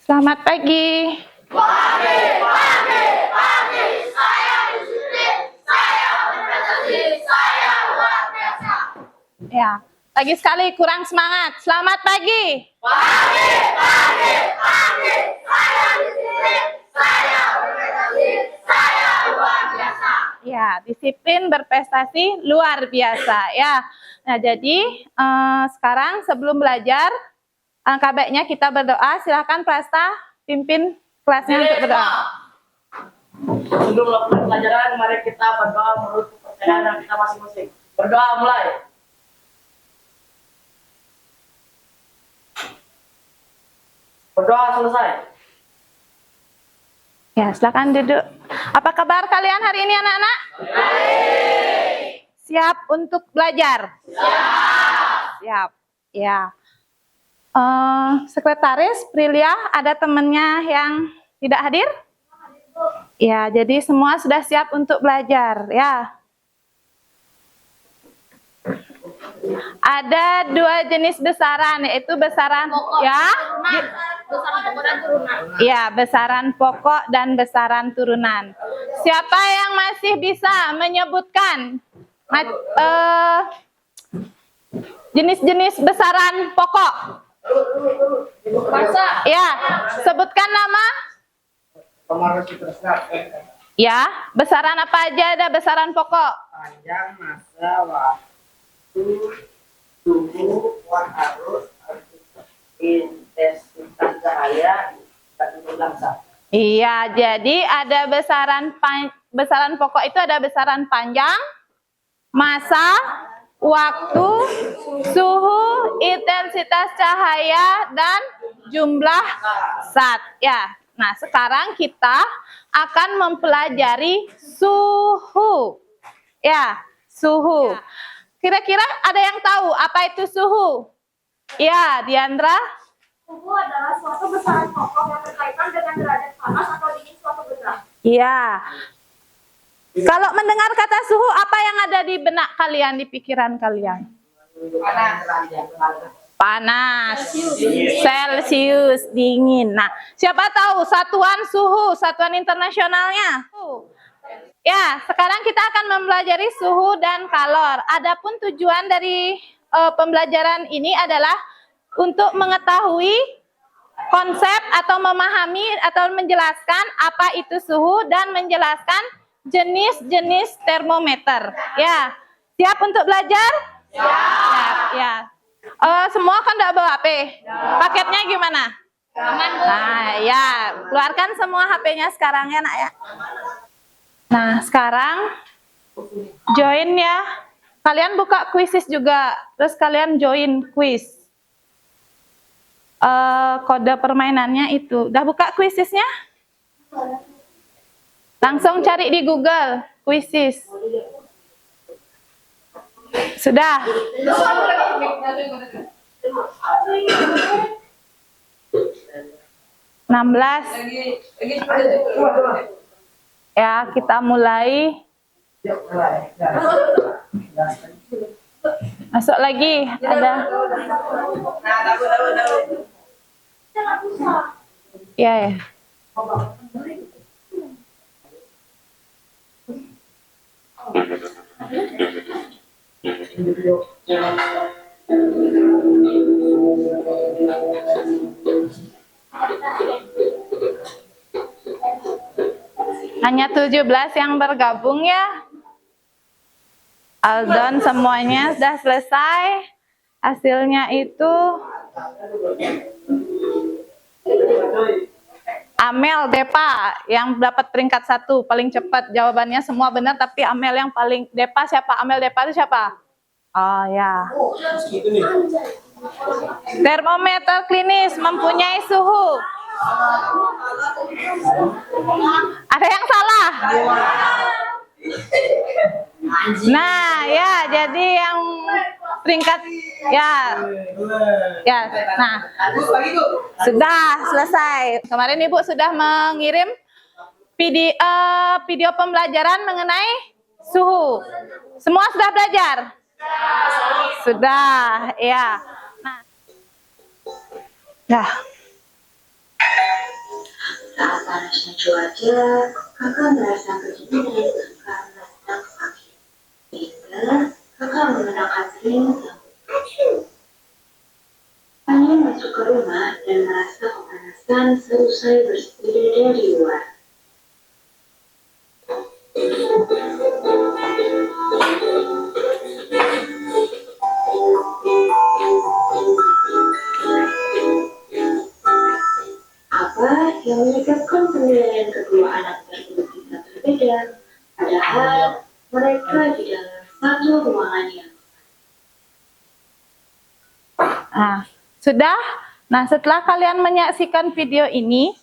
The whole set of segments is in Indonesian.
Selamat pagi. Pagi, pagi, pagi, saya disiplin, saya berprestasi, saya luar biasa. Ya, pagi sekali kurang semangat. Selamat pagi. Pagi, pagi, pagi, saya disiplin, saya berprestasi, saya luar biasa. Ya, disiplin berprestasi luar biasa ya. Nah, jadi sekarang sebelum belajar, alangkah baiknya kita berdoa. Silakan Prasta pimpin kelasnya untuk berdoa. Sebelum melakukan pelajaran, mari kita berdoa menurut kepercayaan kita masing-masing. Berdoa mulai. Berdoa selesai. Ya, silakan duduk. Apa kabar kalian hari ini anak-anak? Siap untuk belajar? Siap. Ya. Sekretaris Prilia, ada temannya yang tidak hadir? Ya, jadi semua sudah siap untuk belajar ya. Ada dua jenis besaran, yaitu besaran ya. Besaran pokok dan turunan. Ya, besaran pokok dan besaran turunan. Siapa yang masih bisa menyebutkan jenis-jenis besaran pokok? Masa? Ya, sebutkan nama. Ya, besaran apa aja ada besaran pokok? Panjang, masa, waktu, suhu, arus, intensitas cahaya, dan langsa. Iya, jadi ada besaran pokok itu ada besaran panjang, massa, waktu, suhu, intensitas cahaya, dan jumlah zat. Ya, nah sekarang kita akan mempelajari suhu. Ya, suhu. Kira-kira ada yang tahu apa itu suhu? Ya, Diandra. Suhu adalah suatu besaran pokok yang berkaitan dengan derajat panas atau dingin suatu benda. Iya. Kalau mendengar kata suhu, apa yang ada di benak kalian, di pikiran kalian? Panas, Celcius, dingin. Nah, siapa tahu satuan suhu, satuan internasionalnya? Ya, sekarang kita akan mempelajari suhu dan kalor. Adapun tujuan dari pembelajaran ini adalah untuk mengetahui konsep atau memahami atau menjelaskan apa itu suhu dan menjelaskan jenis-jenis termometer. Ya, siap untuk belajar? Siap. Ya. Semua kan udah bawa HP. Paketnya gimana? Nah, ya, keluarkan semua HP-nya sekarang ya, Nak ya. Nah, sekarang join ya. Kalian buka kuisis juga, terus kalian join kuis. Kode permainannya itu. Udah buka kuisisnya? Langsung cari di Google, kuisis. Sudah? Ya, kita mulai. Masuk lagi, ada. Ya, ya. Hanya 17 yang bergabung ya. Aldon semuanya sudah selesai. Hasilnya itu Amel Depa yang dapat peringkat 1 paling cepat. Jawabannya semua benar, tapi Amel yang paling Depa siapa? Amel Depa itu siapa? Oh ya. Termometer klinis mempunyai suhu. Ada yang salah? Nah, ya, jadi yang peringkat ya. Nah, sudah selesai. Kemarin Ibu sudah mengirim video pembelajaran mengenai suhu. Semua sudah belajar? Sudah, ya. Nah. Saat panasnya cuaca, kakak merasa kedinginan karena sedang sakit. Sehingga kakak mengenakan selimut yang lucu. Fanny masuk ke rumah dan merasa kepanasan selesai bersepeda dari luar. Apa yang menyebabkan penilaian kedua anak tersebut bisa berbeda? Padahal mereka di dalam satu ruangan yang Nah, sudah? Nah, setelah kalian menyaksikan video ini,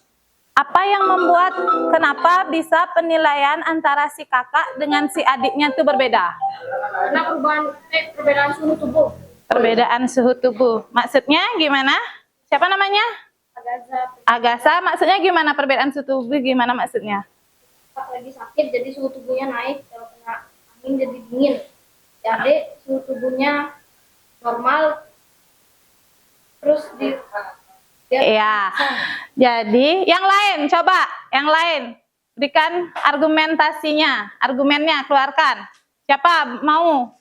apa yang membuat kenapa bisa penilaian antara si kakak dengan si adiknya itu berbeda? Karena perbedaan suhu tubuh. Perbedaan suhu tubuh. Maksudnya gimana? Siapa namanya? Agasa. Maksudnya gimana perbedaan suhu tubuh? Gimana maksudnya? Pas lagi sakit jadi suhu tubuhnya naik, kalau kena angin jadi dingin. Jadi suhu tubuhnya normal terus Iya. Jadi yang lain coba, yang lain berikan argumentasinya, argumennya keluarkan. Siapa mau?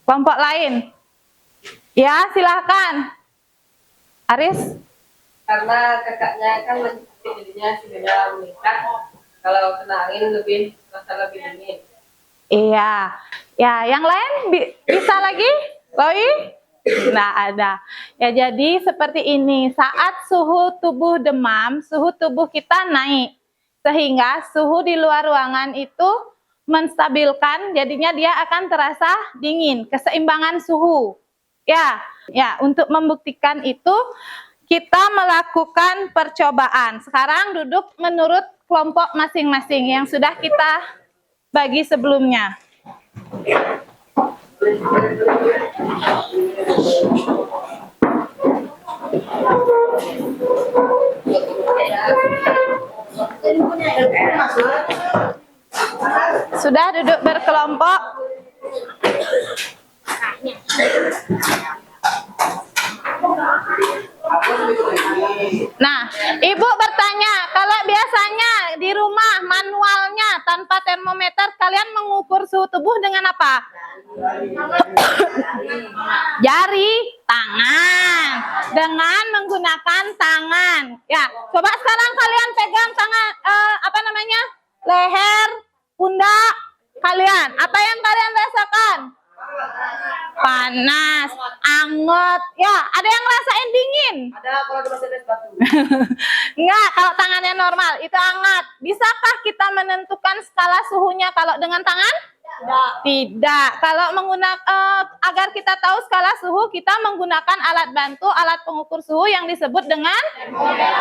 Kelompok lain. Ya, silahkan. Aris. Karena kakaknya kan lagi sakit jadinya si beda meningkat. Kalau kena angin lebih terasa lebih dingin. Iya. Ya, yang lain bisa lagi? Loi? Nah, ada. Ya, jadi seperti ini. Saat suhu tubuh demam, suhu tubuh kita naik. Sehingga suhu di luar ruangan itu menstabilkan, jadinya dia akan terasa dingin. Keseimbangan suhu. Ya, untuk membuktikan itu, kita melakukan percobaan. Sekarang duduk menurut kelompok masing-masing yang sudah kita bagi sebelumnya. Sudah duduk berkelompok. Nah, Ibu bertanya, kalau biasanya di rumah manualnya tanpa termometer, kalian mengukur suhu tubuh dengan apa? Jari, tangan, dengan menggunakan tangan. Ya, coba sekarang kalian pegang tangan, leher, pundak kalian. Apa yang kalian rasakan? Panas, anget. Ya, ada yang ngerasain dingin? Ada kalau di masjid es batu. Enggak, kalau tangannya normal, itu hangat. Bisakah kita menentukan skala suhunya kalau dengan tangan? Tidak. Kalau menggunakan agar kita tahu skala suhu, kita menggunakan alat bantu, alat pengukur suhu yang disebut dengan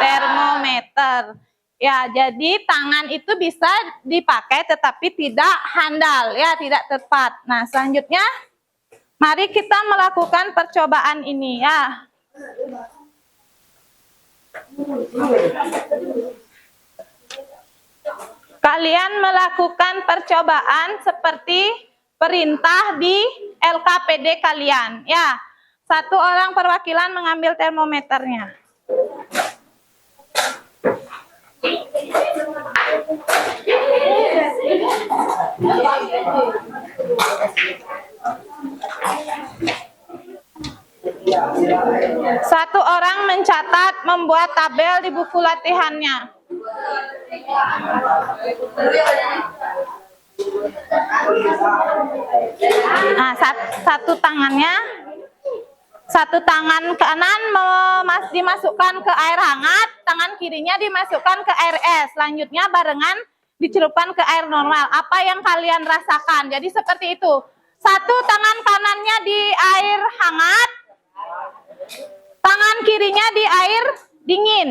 termometer. Ya, jadi tangan itu bisa dipakai tetapi tidak handal, ya, tidak tepat. Nah, selanjutnya mari kita melakukan percobaan ini, ya. Kalian melakukan percobaan seperti perintah di LKPD kalian, ya. Satu orang perwakilan mengambil termometernya. Satu orang mencatat, membuat tabel di buku latihannya. Nah, satu tangan kanan dimasukkan ke air hangat, tangan kirinya dimasukkan ke air es. Selanjutnya barengan dicelupkan ke air normal. Apa yang kalian rasakan? Jadi seperti itu. Satu tangan kanannya di air hangat, tangan kirinya di air dingin.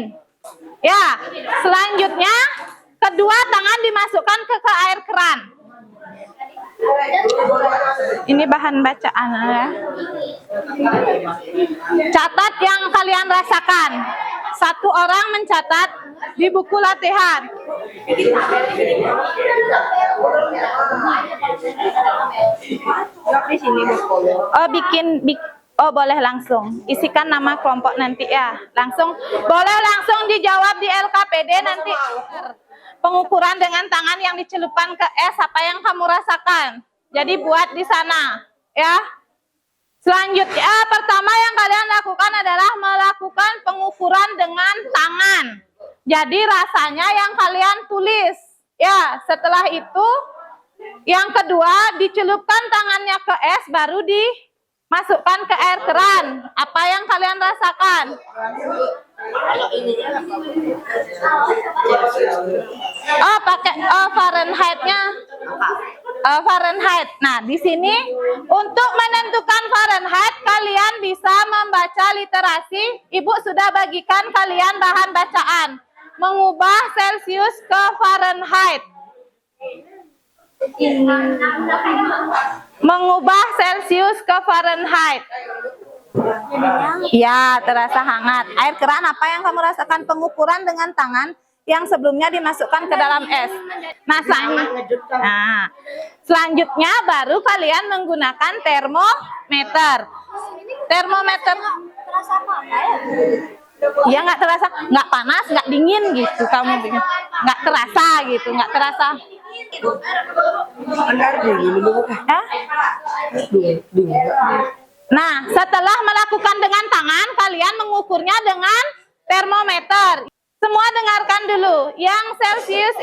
Ya, selanjutnya kedua tangan dimasukkan ke air keran. Ini bahan bacaan, ya. Catat yang kalian rasakan. Satu orang mencatat di buku latihan. Oh, boleh langsung. Isikan nama kelompok nanti, ya. Boleh langsung dijawab di LKPD nanti. Pengukuran dengan tangan yang dicelupkan ke es, apa yang kamu rasakan? Jadi buat di sana, ya. Selanjutnya, pertama yang kalian lakukan adalah melakukan pengukuran dengan tangan. Jadi rasanya yang kalian tulis. Ya, setelah itu yang kedua dicelupkan tangannya ke es, baru dimasukkan ke air keran. Apa yang kalian rasakan? Oh, pakai Fahrenheit-nya. Fahrenheit. Nah, di sini untuk menentukan Fahrenheit kalian bisa membaca literasi. Ibu sudah bagikan kalian bahan bacaan. Mengubah Celsius ke Fahrenheit. Mengubah Celsius ke Fahrenheit. Ya, terasa hangat. Air keran, apa yang kamu rasakan? Pengukuran dengan tangan yang sebelumnya dimasukkan ke dalam es. Nah, selanjutnya baru kalian menggunakan termometer. Termometer. Ya, nggak terasa, nggak panas, nggak dingin gitu. Kamu bikin, nggak terasa gitu, nggak terasa. Nah, setelah melakukan dengan tangan, kalian mengukurnya dengan termometer. Semua dengarkan dulu. Yang Celsius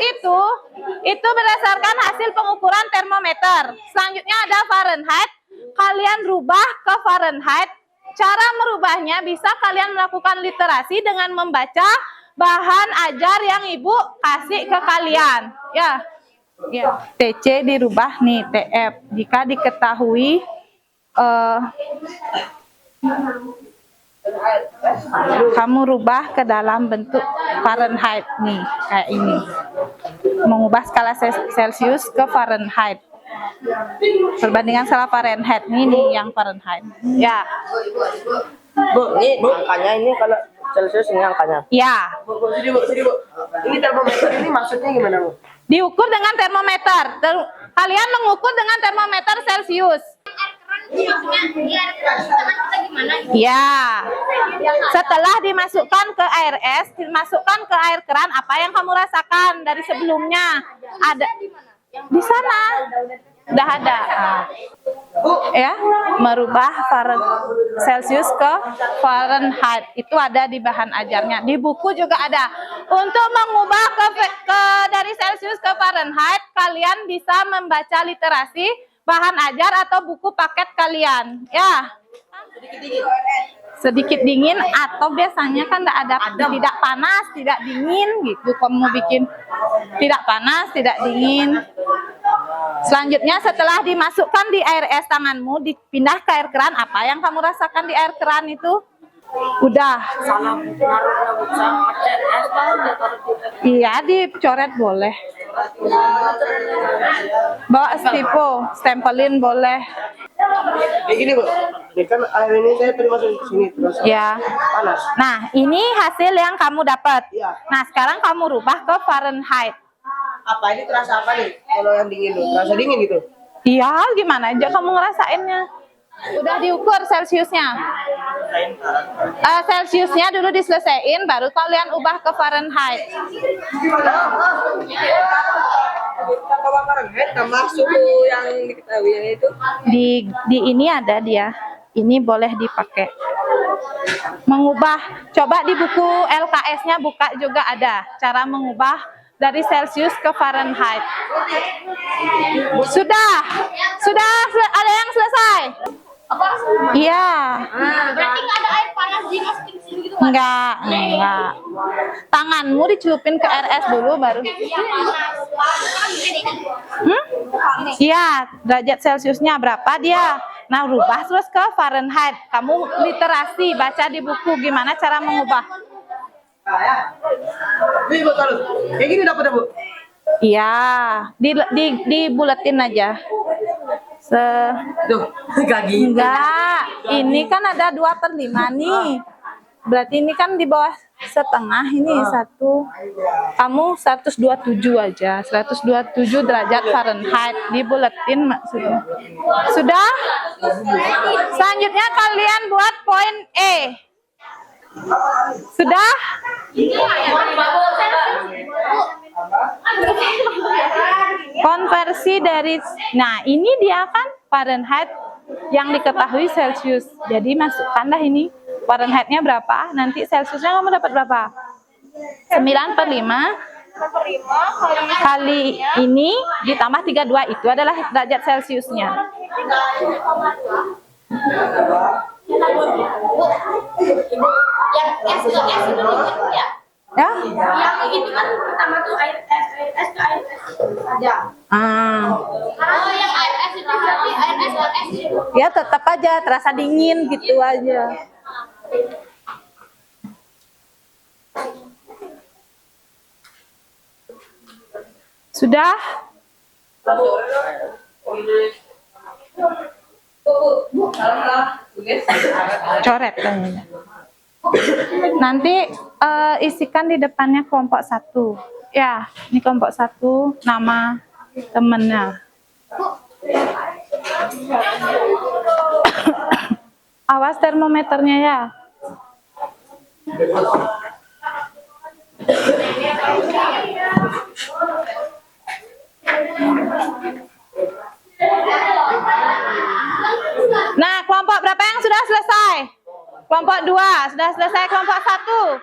itu berdasarkan hasil pengukuran termometer. Selanjutnya ada Fahrenheit. Kalian rubah ke Fahrenheit. Cara merubahnya bisa kalian melakukan literasi dengan membaca bahan ajar yang ibu kasih ke kalian. Ya. TC dirubah nih TF. Jika diketahui kamu rubah ke dalam bentuk Fahrenheit nih, kayak ini. Mengubah skala Celsius ke Fahrenheit. Perbandingan skala Fahrenheit nih yang Fahrenheit. Ya. Bu, ini angkanya ini kalau Celsius ini angkanya. Ya. Bu, sini bu. Ini termometer ini maksudnya gimana bu? Diukur dengan termometer. Kalian mengukur dengan termometer Celsius. Ya. Setelah dimasukkan ke air es, dimasukkan ke air keran, apa yang kamu rasakan dari sebelumnya? Ada di sana. Udah ada. Ya, merubah Celsius ke Fahrenheit. Itu ada di bahan ajarnya. Di buku juga ada. Untuk mengubah dari Celsius ke Fahrenheit, kalian bisa membaca literasi, bahan ajar atau buku paket kalian. Ya. Sedikit dingin atau biasanya kan tidak panas, tidak dingin gitu. Kamu bikin tidak panas, tidak dingin. Selanjutnya setelah dimasukkan di air es tanganmu, dipindah ke air keran, apa yang kamu rasakan di air keran itu? Udah. Iya, dicoret boleh. Bawa stempelin boleh. Kayak gini bu, ini kan air ini saya tadi masuk ke sini terus ya. Panas. Nah, ini hasil yang kamu dapat. Ya. Nah, sekarang kamu rubah ke Fahrenheit. Apa ini terasa apa nih? Kalau yang dingin tuh, terasa dingin gitu? Iya, gimana aja kamu ngerasainnya? Udah diukur Celsiusnya. Celsiusnya dulu diselesaiin, baru kalian ubah ke Fahrenheit. Tambah suhu yang diketahui yang itu. Di ini ada dia. Ini boleh dipakai. Mengubah, coba di buku LKS-nya buka juga ada cara mengubah dari Celsius ke Fahrenheit. Sudah ada yang selesai. Iya. Berarti nggak ada air panas dimasukin sini gitu kan? Enggak. Tanganmu dicelupin ke air es dulu baru. Iya panas. Iya, derajat Celsiusnya berapa dia? Nah, rubah terus ke Fahrenheit. Kamu literasi, baca di buku gimana cara mengubah. Ini bu, taruh. Kayak gini dapat ya bu? Iya, dibuletin aja. Tuh, kaki. Enggak, ini kan ada 2/5 nih. Berarti ini kan di bawah setengah, ini satu. Kamu 127 aja, 127 derajat Fahrenheit. Dibuletin maksudnya. Sudah? Selanjutnya kalian buat poin E. Sudah? diskusi dari, nah ini dia kan Fahrenheit yang diketahui Celsius. Jadi masukkanlah ini Fahrenheitnya berapa, nanti Celsiusnya kamu dapat berapa? 9/5 kali ini ditambah 32 itu adalah derajat Celsiusnya. Yang S ke S itu ya. Ya? Yang itu kan pertama tuh air S ke air S aja. Kalau yang air S itu berarti air S ke S itu. Ya tetap aja terasa dingin gitu aja. Sudah? Coret kayaknya. Nanti isikan di depannya kelompok 1. Ya, ini kelompok 1, nama temennya. Awas termometernya ya. Nah, kelompok berapa yang sudah selesai? Kelompok 2 sudah selesai, kelompok 1.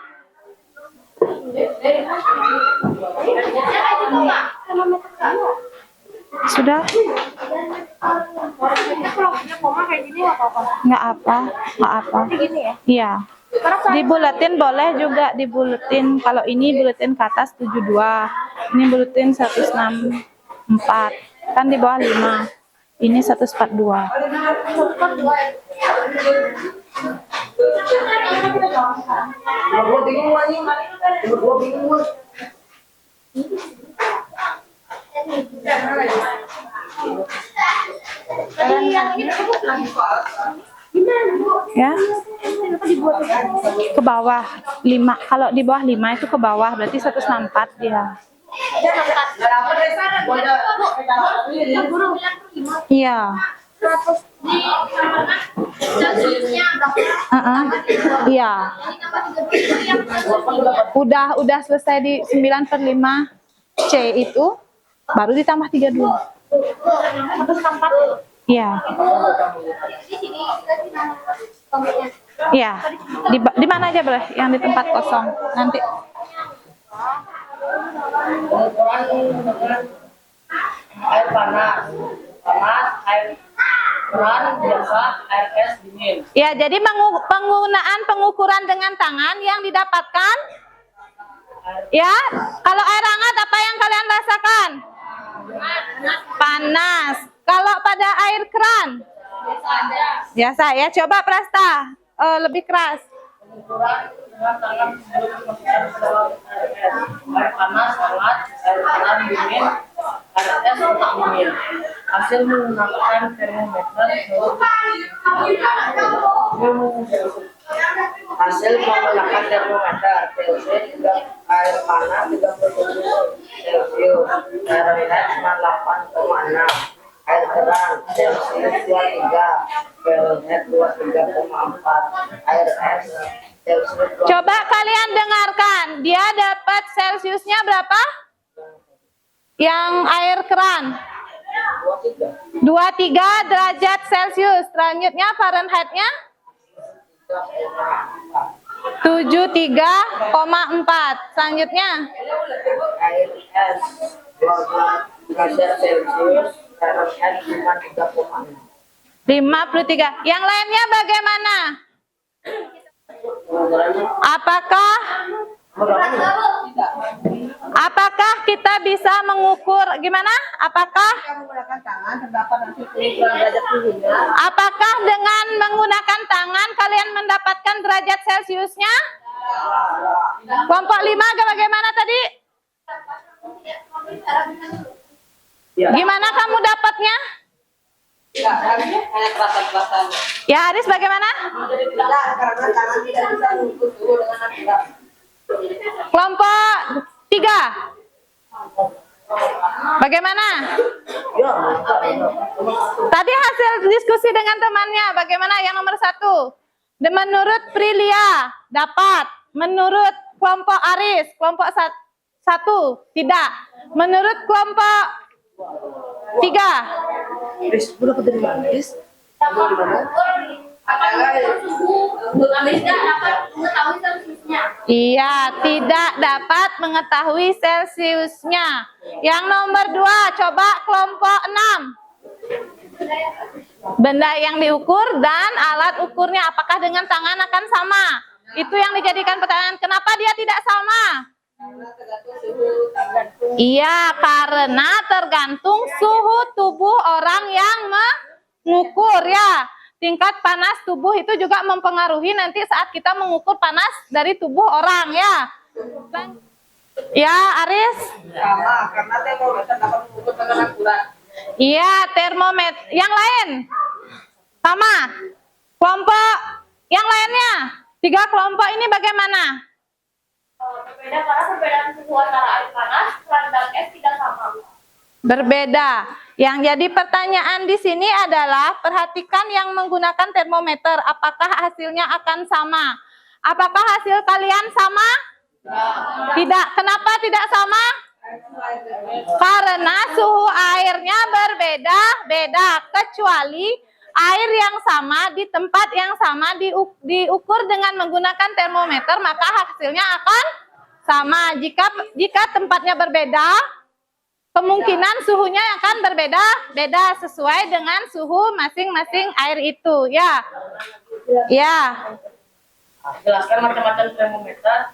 Sudah? Nggak apa, nggak apa. Iya. Dibuletin boleh juga dibuletin. Kalau ini buletin ke atas 72, ini buletin 164. Kan di bawah 5. Ini 142. Ya. Ke bawah 5. Kalau di bawah 5 itu ke bawah, berarti 164 dia. Iya. Iya. Udah selesai di 9/5 C itu, baru ditambah 32. Iya. Iya. Di mana aja boleh, yang di tempat kosong. Nanti. Pengukuran dengan air panas, air keran biasa, air es dingin. Ya, jadi penggunaan pengukuran dengan tangan yang didapatkan. Ya, kalau air hangat apa yang kalian rasakan? Panas. Kalau pada air keran? Biasa ya. Coba Prasta, lebih keras. Pengukuran dengan tangan sebelum dimasukkan ke dalam air es. Air panas, hangat, air keran dingin, air es dingin. Hasil menggunakan termometer. Hasil menggunakan termometer Celsius juga air panas 37 Celsius, Fahrenheit 98,6, air keran Celsius 23, Fahrenheit 23,4, air es Celsius 23. Coba kalian dengarkan, dia dapat Celsiusnya berapa? Yang air keran 23 derajat Celsius. Selanjutnya Fahrenheitnya 73,4. Selanjutnya Air es 12 derajat Celcius, Fahrenheit 53,6. 53. Yang lainnya bagaimana? Apakah kita bisa mengukur gimana? Apakah dengan menggunakan tangan kalian mendapatkan derajat Celsiusnya? Kelompok 5 bagaimana tadi? Gimana kamu dapatnya? Hanya perasaan-perasaan. Ya, Aris bagaimana? Kelompok 3. Bagaimana? Tadi hasil diskusi dengan temannya, bagaimana yang nomor 1? Menurut Prilia, dapat. Menurut kelompok Aris, kelompok 1, tidak. Menurut kelompok 3. Riz, lu dapat dari mana, Riz? Dapat suhu, tidak dapat mengetahui celciusnya. Iya, tidak dapat mengetahui Celsiusnya. Yang nomor 2, coba kelompok 6. Benda yang diukur dan alat ukurnya apakah dengan tangan akan sama? Itu yang dijadikan pertanyaan. Kenapa dia tidak sama? Karena tergantung suhu tangan. Iya, karena tergantung suhu tubuh orang yang mengukur ya. Tingkat panas tubuh itu juga mempengaruhi nanti saat kita mengukur panas dari tubuh orang ya. Ya, Aris? Sama, karena termometer dapat mengukur dengan akurat. Iya, termometer. Yang lain? Sama. Kelompok yang lainnya? 3 kelompok ini bagaimana? Berbeda karena perbedaan suhu antara air panas, keran dan es tidak sama. Berbeda. Yang jadi pertanyaan di sini adalah perhatikan yang menggunakan termometer. Apakah hasilnya akan sama? Apakah hasil kalian sama? Tidak. Kenapa tidak sama? Karena suhu airnya berbeda-beda. Kecuali air yang sama di tempat yang sama diukur dengan menggunakan termometer, maka hasilnya akan sama. Jika tempatnya berbeda, kemungkinan suhunya akan berbeda-beda sesuai dengan suhu masing-masing air itu, ya. Ya. Jelaskan macam-macam termometer.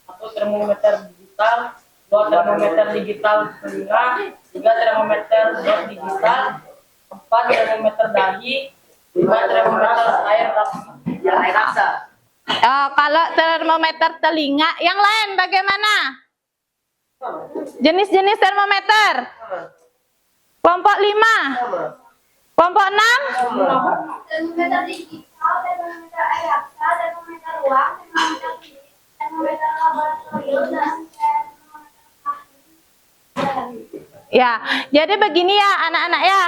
1 termometer digital, 2 termometer digital telinga, 3 termometer digital, 4 termometer dahi, 5 termometer air raksa. Kalau termometer telinga, yang lain bagaimana? Jenis-jenis termometer. Kelompok 5. Kelompok 6. Termometer digital, termometer air raksa, termometer ruang, termometer fisik, termometer laboratorium, dan Ya, jadi begini ya anak-anak ya,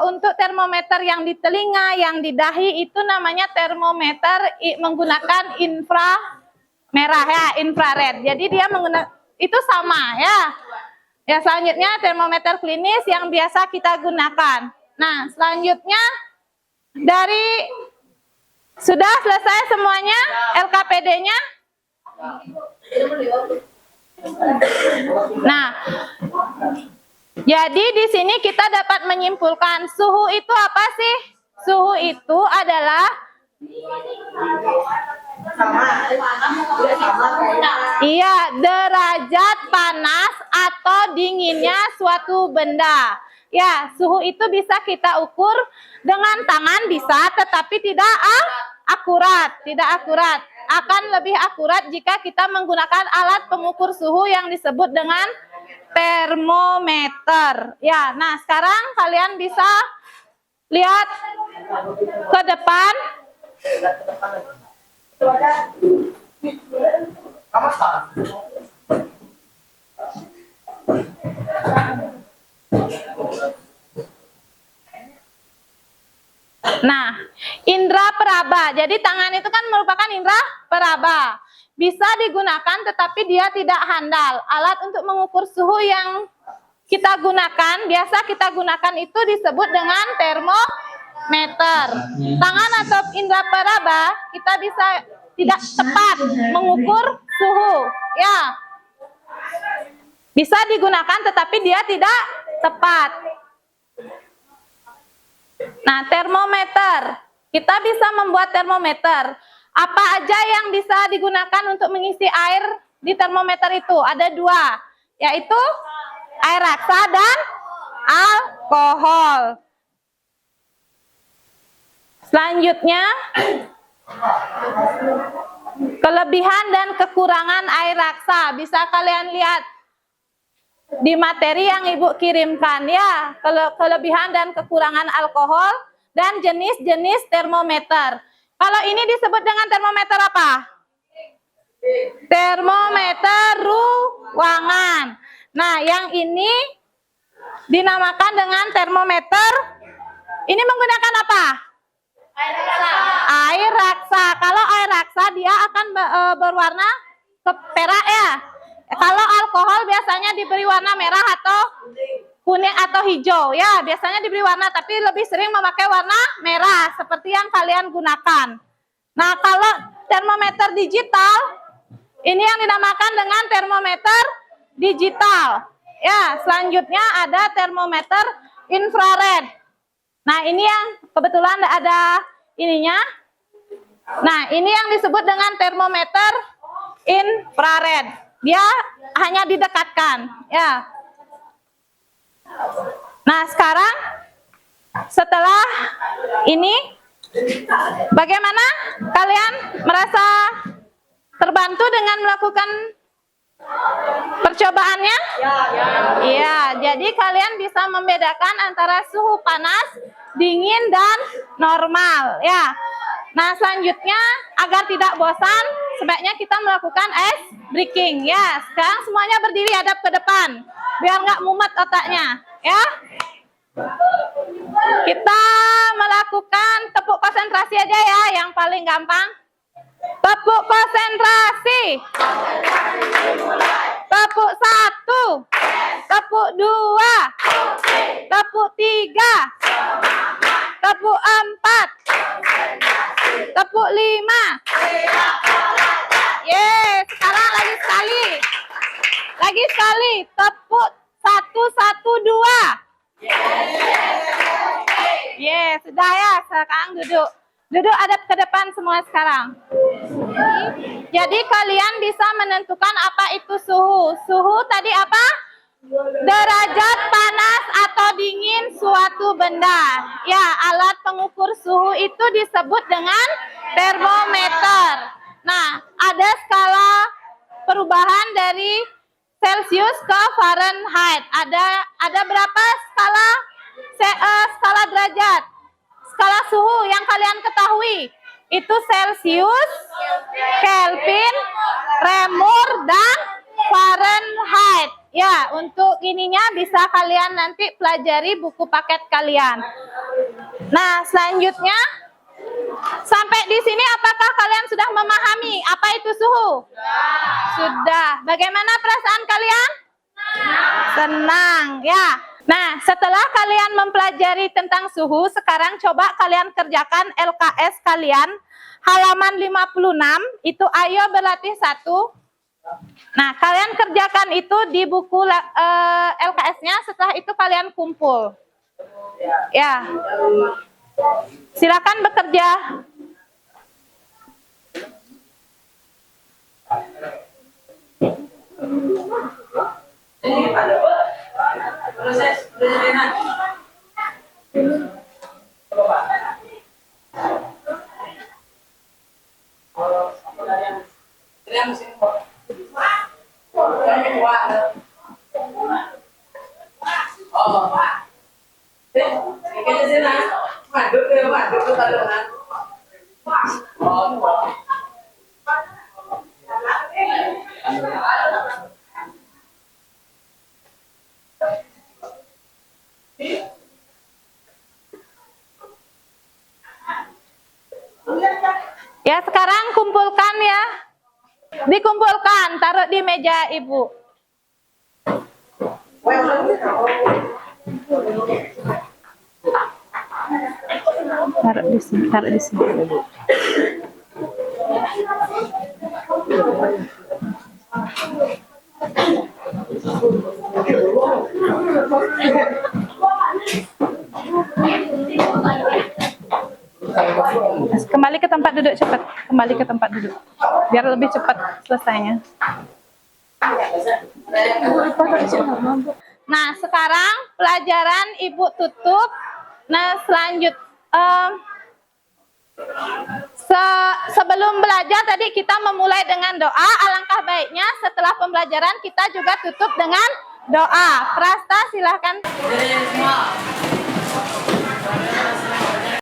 untuk termometer yang di telinga, yang di dahi itu namanya termometer menggunakan inframerah ya, infrared. Jadi dia menggunakan itu sama ya. Ya, selanjutnya termometer klinis yang biasa kita gunakan. Nah, selanjutnya dari sudah selesai semuanya LKPD-nya? Nah, jadi di sini kita dapat menyimpulkan suhu itu apa sih? Suhu itu adalah iya, derajat panas atau dinginnya suatu benda. Ya, suhu itu bisa kita ukur dengan tangan bisa, tetapi tidak akurat, tidak akurat. Akan lebih akurat jika kita menggunakan alat pengukur suhu yang disebut dengan termometer. Ya, nah sekarang kalian bisa lihat ke depan. Nah, indera peraba. Jadi tangan itu kan merupakan indera peraba. Bisa digunakan tetapi dia tidak handal. Alat untuk mengukur suhu yang kita gunakan, biasa kita gunakan itu disebut dengan termometer. Tangan atau indera peraba kita bisa tidak tepat mengukur suhu. Ya. Bisa digunakan tetapi dia tidak tepat. Nah, termometer. Kita bisa membuat termometer. Apa aja yang bisa digunakan untuk mengisi air di termometer itu? Ada 2, yaitu air raksa dan alkohol. Selanjutnya, kelebihan dan kekurangan air raksa. Bisa kalian lihat di materi yang Ibu kirimkan ya, kelebihan dan kekurangan alkohol dan jenis-jenis termometer. Kalau ini disebut dengan termometer apa? Termometer ruangan. Nah, yang ini dinamakan dengan termometer. Ini menggunakan apa? air raksa. Air raksa. Kalau air raksa dia akan berwarna perak ya. Kalau alkohol biasanya diberi warna merah atau kuning atau hijau. Ya, biasanya diberi warna, tapi lebih sering memakai warna merah seperti yang kalian gunakan. Nah, kalau termometer digital, ini yang dinamakan dengan termometer digital. Ya, selanjutnya ada termometer infrared. Nah, ini yang kebetulan ada ininya. Nah, ini yang disebut dengan termometer infrared. Dia hanya didekatkan, ya. Nah, sekarang setelah ini, bagaimana kalian merasa terbantu dengan melakukan percobaannya? Iya, jadi kalian bisa membedakan antara suhu panas, dingin, dan normal, ya. Nah, selanjutnya agar tidak bosan, sebaiknya kita melakukan ice breaking, ya. Sekarang semuanya berdiri hadap ke depan, biar nggak mumet otaknya, ya. Kita melakukan tepuk konsentrasi aja ya, yang paling gampang. Tepuk konsentrasi. Tepuk 1. Tepuk 2. Tepuk 3. Tepuk 4. Tepuk 5. Sekarang lagi sekali. Lagi sekali. Tepuk 1, 1, 2. Sudah ya. Sekarang duduk. Duduk hadap ke depan semua sekarang. Jadi kalian bisa menentukan apa itu suhu. Suhu tadi apa? Derajat panas atau dingin suatu benda. Ya, alat pengukur suhu itu disebut dengan termometer. Nah, ada skala perubahan dari Celcius ke Fahrenheit. Ada berapa skala derajat? Skala suhu yang kalian ketahui itu Celcius, Kelvin, Reaumur, dan Fahrenheit. Ya, untuk ininya bisa kalian nanti pelajari buku paket kalian. Nah, selanjutnya sampai di sini apakah kalian sudah memahami apa itu suhu? Sudah. Bagaimana perasaan kalian? Senang, ya. Nah, setelah kalian mempelajari tentang suhu, sekarang coba kalian kerjakan LKS kalian. Halaman 56, itu ayo berlatih 1. Nah, kalian kerjakan itu di buku LKS-nya, setelah itu kalian kumpul. Ya. Silakan bekerja. Ya, sekarang kumpulkan ya. Dikumpulkan, taruh di meja ibu. Taruh di sini, taruh di sini. Kembali ke tempat duduk cepat. Kembali ke tempat duduk. Biar lebih cepat selesainya. Nah, sekarang pelajaran ibu tutup. Nah, sebelum belajar tadi kita memulai dengan doa. Alangkah baiknya setelah pembelajaran kita juga tutup dengan doa. Prasta, silahkan.